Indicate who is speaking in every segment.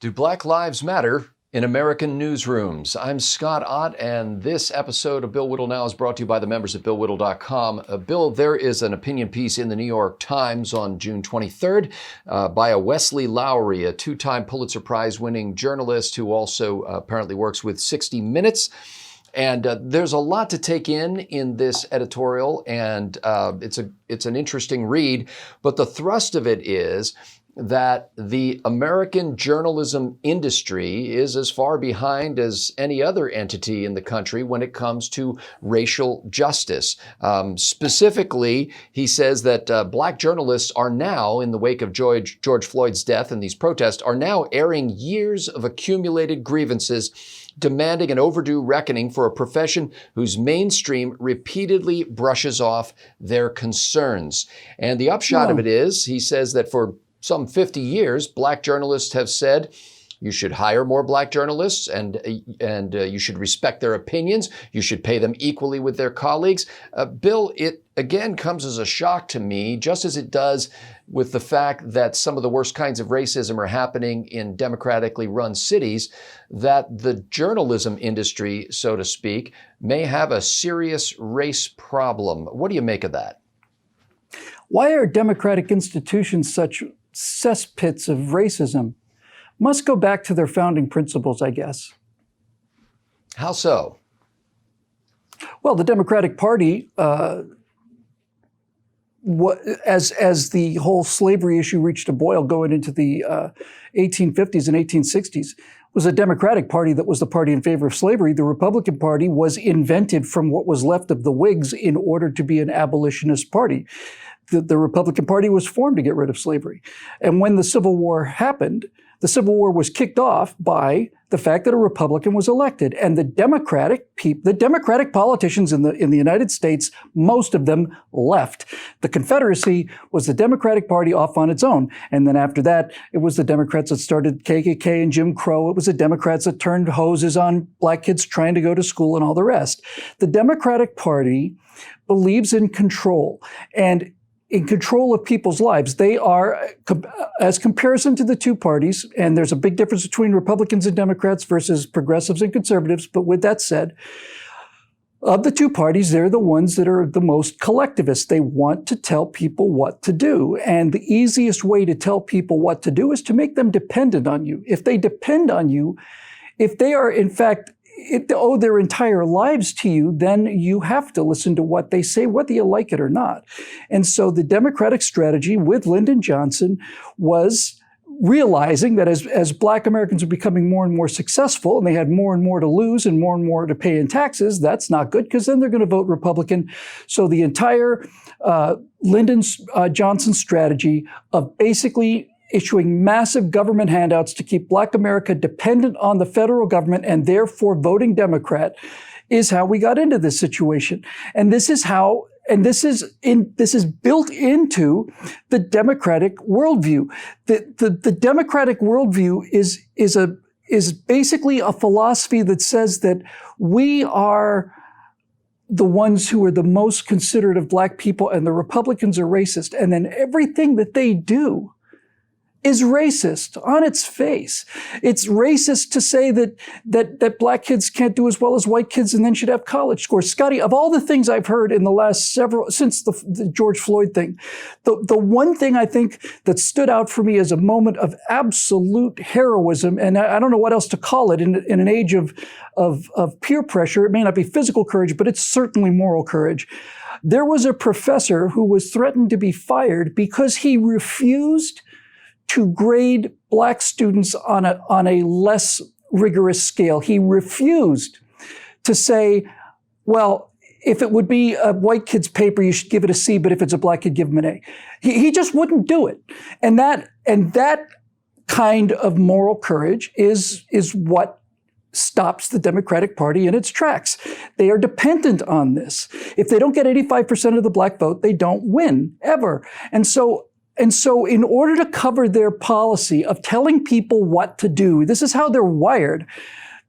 Speaker 1: Do Black Lives Matter in American newsrooms? I'm Scott Ott, and this episode of Bill Whittle Now is brought to you by the members at BillWhittle.com. Bill, there is an opinion piece in the New York Times on June 23rd by a Wesley Lowery, a two-time Pulitzer Prize winning journalist who also apparently works with 60 Minutes. And there's a lot to take in this editorial, and it's an interesting read. But the thrust of it is that the American journalism industry is as far behind as any other entity in the country when it comes to racial justice. Specifically, he says that Black journalists are now, in the wake of George Floyd's death and these protests, are now airing years of accumulated grievances, demanding an overdue reckoning for a profession whose mainstream repeatedly brushes off their concerns. And the upshot of it is, he says that for some 50 years, Black journalists have said, you should hire more Black journalists and you should respect their opinions. You should pay them equally with their colleagues. Bill, it again comes as a shock to me, just as it does with the fact that some of the worst kinds of racism are happening in democratically run cities, that the journalism industry, so to speak, may have a serious race problem. What do you make of that?
Speaker 2: Why are democratic institutions such cesspits of racism? Must go back to their founding principles, I guess.
Speaker 1: How so?
Speaker 2: Well, the Democratic Party, as the whole slavery issue reached a boil going into the 1850s and 1860s, was a Democratic Party that was the party in favor of slavery. The Republican Party was invented from what was left of the Whigs in order to be an abolitionist party. The Republican Party was formed to get rid of slavery. And when the Civil War happened, the Civil War was kicked off by the fact that a Republican was elected. And the Democratic politicians in the United States, most of them left. The Confederacy was the Democratic Party off on its own. And then after that, it was the Democrats that started KKK and Jim Crow. It was the Democrats that turned hoses on Black kids trying to go to school and all the rest. The Democratic Party believes in control and in control of people's lives. They are, as comparison to the two parties, and there's a big difference between Republicans and Democrats versus progressives and conservatives, but with that said, of the two parties, they're the ones that are the most collectivist. They want to tell people what to do. And the easiest way to tell people what to do is to make them dependent on you. If they depend on you, if they are in fact owe their entire lives to you, then you have to listen to what they say, whether you like it or not. And so the Democratic strategy with Lyndon Johnson was realizing that as Black Americans are becoming more and more successful and they had more and more to lose and more to pay in taxes, that's not good because then they're going to vote Republican. So the entire Lyndon Johnson strategy of basically issuing massive government handouts to keep Black America dependent on the federal government and therefore voting Democrat is how we got into this situation. And this is built into the Democratic worldview. The Democratic worldview is basically a philosophy that says that we are the ones who are the most considerate of Black people and the Republicans are racist. And then everything that they do is racist on its face. It's racist to say that Black kids can't do as well as white kids and then should have college scores. Scotty, of all the things I've heard in the last since the George Floyd thing, the one thing I think that stood out for me as a moment of absolute heroism, and I don't know what else to call it in an age of peer pressure. It may not be physical courage, but it's certainly moral courage. There was a professor who was threatened to be fired because he refused to grade Black students on a less rigorous scale. He refused to say, well, if it would be a white kid's paper, you should give it a C, but if it's a Black kid, give him an A. He just wouldn't do it. And that kind of moral courage is what stops the Democratic Party in its tracks. They are dependent on this. If they don't get 85% of the Black vote, they don't win, ever. And so in order to cover their policy of telling people what to do, this is how they're wired.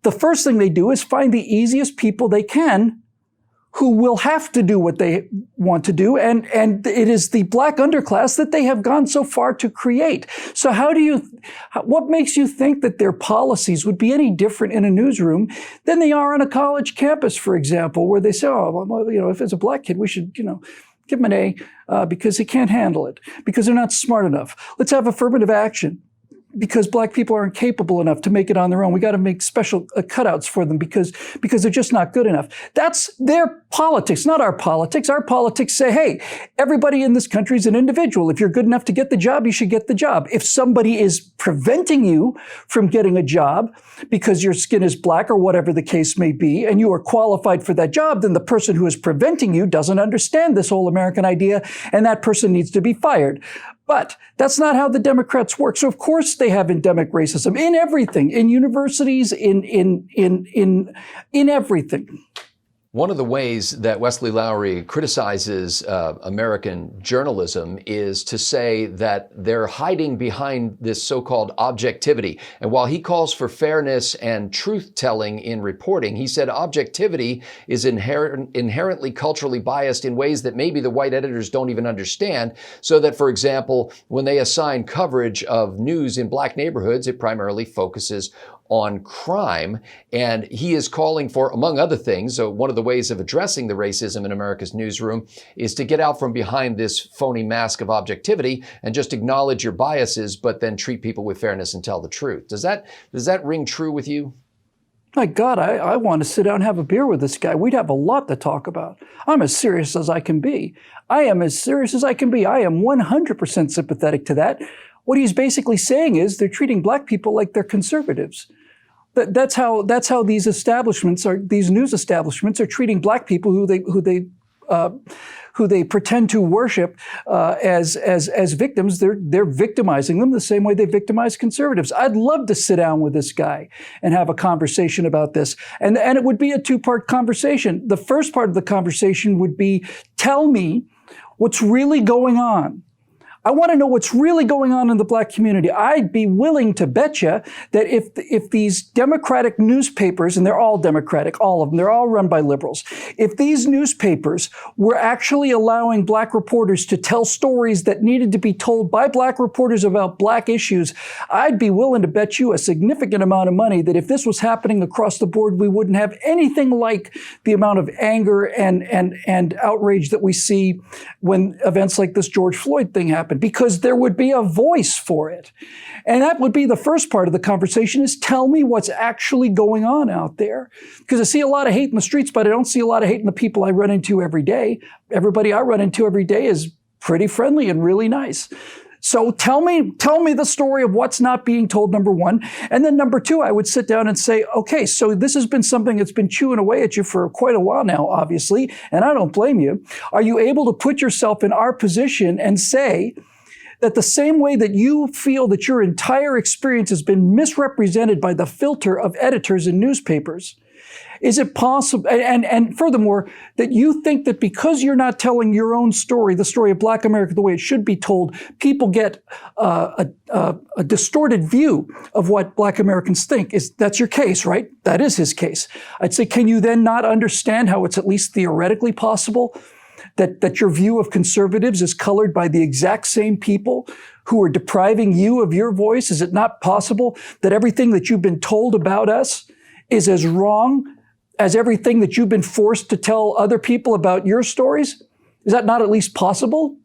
Speaker 2: The first thing they do is find the easiest people they can who will have to do what they want to do. And it is the black underclass that they have gone so far to create. So what makes you think that their policies would be any different in a newsroom than they are on a college campus, for example, where they say, oh, well, if it's a black kid, we should, give him an A because he can't handle it, because they're not smart enough. Let's have affirmative action, because black people aren't capable enough to make it on their own. We got to make special cutouts for them because they're just not good enough. That's their politics, not our politics. Our politics say, hey, everybody in this country is an individual. If you're good enough to get the job, you should get the job. If somebody is preventing you from getting a job because your skin is black or whatever the case may be, and you are qualified for that job, then the person who is preventing you doesn't understand this whole American idea, and that person needs to be fired. But that's not how the Democrats work. So of course they have endemic racism in everything, in universities, in everything.
Speaker 1: One of the ways that Wesley Lowery criticizes American journalism is to say that they're hiding behind this so-called objectivity. And while he calls for fairness and truth-telling in reporting, he said objectivity is inherently culturally biased in ways that maybe the white editors don't even understand. So that, for example, when they assign coverage of news in black neighborhoods, it primarily focuses on crime. And he is calling for, among other things, so one of the ways of addressing the racism in America's newsroom is to get out from behind this phony mask of objectivity and just acknowledge your biases, but then treat people with fairness and tell the truth. Does that ring true with you?
Speaker 2: My God, I want to sit down and have a beer with this guy. We'd have a lot to talk about. I'm as serious as I can be. I am as serious as I can be. I am 100% sympathetic to that. What he's basically saying is they're treating black people like they're conservatives. That's how these news establishments are treating black people who they pretend to worship as victims. They're victimizing them the same way they victimize conservatives. I'd love to sit down with this guy and have a conversation about this. And it would be a two-part conversation. The first part of the conversation would be, tell me what's really going on. I want to know what's really going on in the black community. I'd be willing to bet you that if these Democratic newspapers, and they're all Democratic, all of them, they're all run by liberals, if these newspapers were actually allowing black reporters to tell stories that needed to be told by black reporters about black issues, I'd be willing to bet you a significant amount of money that if this was happening across the board, we wouldn't have anything like the amount of anger and outrage that we see when events like this George Floyd thing happen. Because there would be a voice for it. And that would be the first part of the conversation, is tell me what's actually going on out there. Because I see a lot of hate in the streets, but I don't see a lot of hate in the people I run into every day. Everybody I run into every day is pretty friendly and really nice. So tell me the story of what's not being told, number one. And then number two, I would sit down and say, okay, so this has been something that's been chewing away at you for quite a while now, obviously, and I don't blame you. Are you able to put yourself in our position and say that the same way that you feel that your entire experience has been misrepresented by the filter of editors in newspapers, is it possible, and furthermore, that you think that because you're not telling your own story, the story of Black America, the way it should be told, people get a distorted view of what Black Americans think? That's your case, right? That is his case. I'd say, can you then not understand how it's at least theoretically possible that your view of conservatives is colored by the exact same people who are depriving you of your voice? Is it not possible that everything that you've been told about us is as wrong as everything that you've been forced to tell other people about your stories? Is that not at least possible?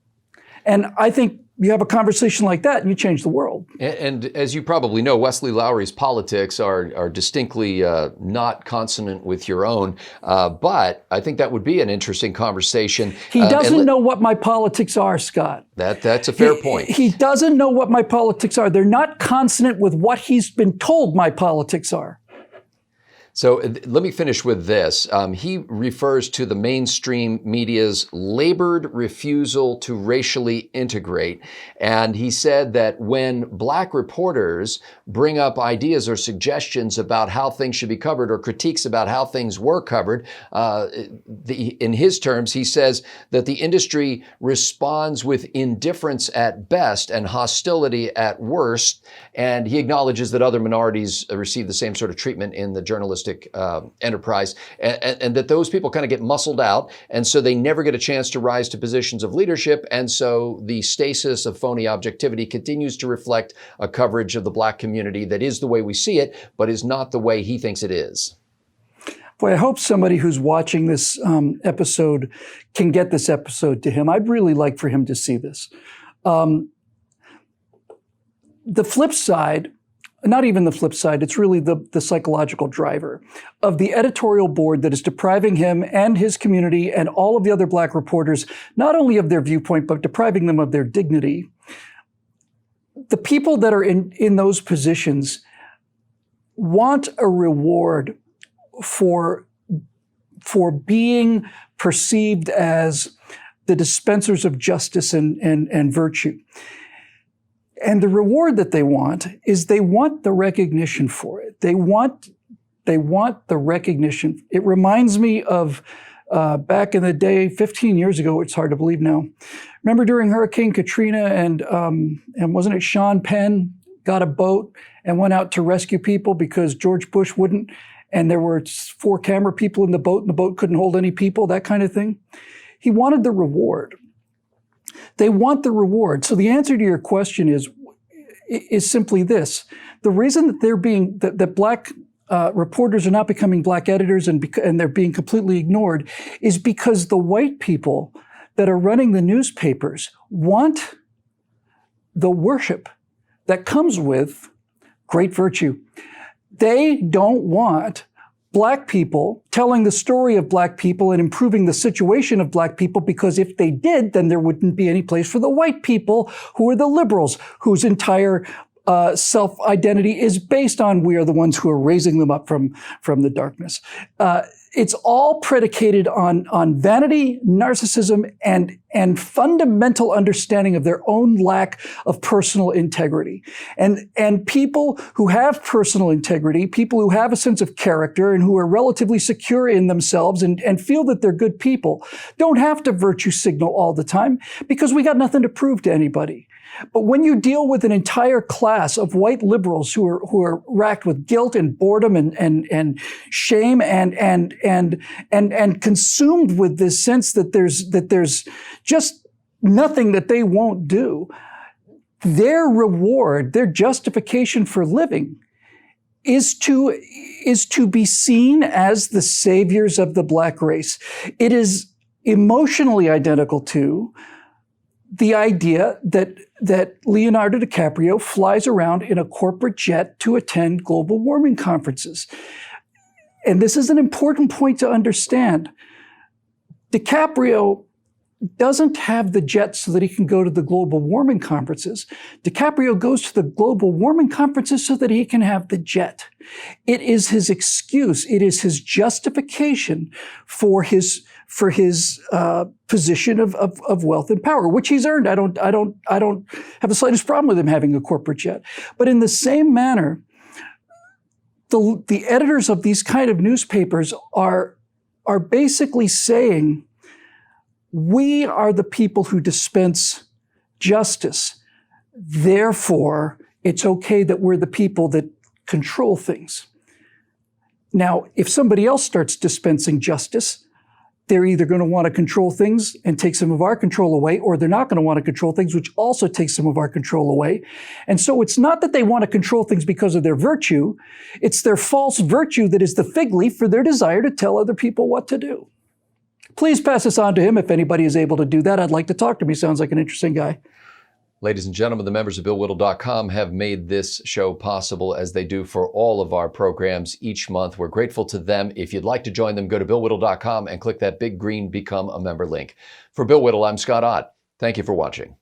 Speaker 2: And I think you have a conversation like that and you change the world.
Speaker 1: And as you probably know, Wesley Lowery's politics are distinctly not consonant with your own. But I think that would be an interesting conversation.
Speaker 2: He doesn't know what my politics are, Scott.
Speaker 1: That's a fair point.
Speaker 2: He doesn't know what my politics are. They're not consonant with what he's been told my politics are.
Speaker 1: So let me finish with this. He refers to the mainstream media's labored refusal to racially integrate. And he said that when Black reporters bring up ideas or suggestions about how things should be covered or critiques about how things were covered, in his terms, he says that the industry responds with indifference at best and hostility at worst. And he acknowledges that other minorities receive the same sort of treatment in the journalistic capitalistic enterprise, and that those people kind of get muscled out, and so they never get a chance to rise to positions of leadership, and so the stasis of phony objectivity continues to reflect a coverage of the Black community that is the way we see it, but is not the way he thinks it is.
Speaker 2: Boy, I hope somebody who's watching this episode can get this episode to him. I'd really like for him to see this. The flip side, not even the flip side, it's really the psychological driver of the editorial board that is depriving him and his community and all of the other Black reporters, not only of their viewpoint, but depriving them of their dignity. The people that are in those positions want a reward for being perceived as the dispensers of justice and virtue. And the reward that they want is they want the recognition for it. They want the recognition. It reminds me of back in the day, 15 years ago, it's hard to believe now. Remember during Hurricane Katrina and wasn't it Sean Penn got a boat and went out to rescue people because George Bush wouldn't, and there were 4 camera people in the boat and the boat couldn't hold any people, that kind of thing. He wanted the reward. They want the reward. So the answer to your question is simply this. The reason that that Black reporters are not becoming Black editors and they're being completely ignored is because the white people that are running the newspapers want the worship that comes with great virtue. They don't want Black people telling the story of Black people and improving the situation of Black people, because if they did, then there wouldn't be any place for the white people who are the liberals, whose entire self-identity is based on we are the ones who are raising them up from the darkness. It's all predicated on vanity, narcissism, and fundamental understanding of their own lack of personal integrity. And people who have personal integrity, people who have a sense of character and who are relatively secure in themselves and feel that they're good people, don't have to virtue signal all the time because we got nothing to prove to anybody. But when you deal with an entire class of white liberals who are racked with guilt and boredom and shame and consumed with this sense that there's just nothing that they won't do, their reward, their justification for living is to be seen as the saviors of the Black race. It is emotionally identical to the idea that Leonardo DiCaprio flies around in a corporate jet to attend global warming conferences. And this is an important point to understand. DiCaprio doesn't have the jet so that he can go to the global warming conferences. DiCaprio goes to the global warming conferences so that he can have the jet. It is his excuse. It is his justification for his position of wealth and power, which he's earned. I don't have the slightest problem with him having a corporate jet. But in the same manner, the editors of these kind of newspapers are basically saying, we are the people who dispense justice. Therefore, it's okay that we're the people that control things. Now, if somebody else starts dispensing justice, they're either going to want to control things and take some of our control away, or they're not going to want to control things, which also takes some of our control away. And so it's not that they want to control things because of their virtue. It's their false virtue that is the fig leaf for their desire to tell other people what to do. Please pass this on to him if anybody is able to do that. I'd like to talk to him. He sounds like an interesting guy.
Speaker 1: Ladies and gentlemen, the members of BillWhittle.com have made this show possible, as they do for all of our programs each month. We're grateful to them. If you'd like to join them, go to BillWhittle.com and click that big green Become a Member link. For Bill Whittle, I'm Scott Ott. Thank you for watching.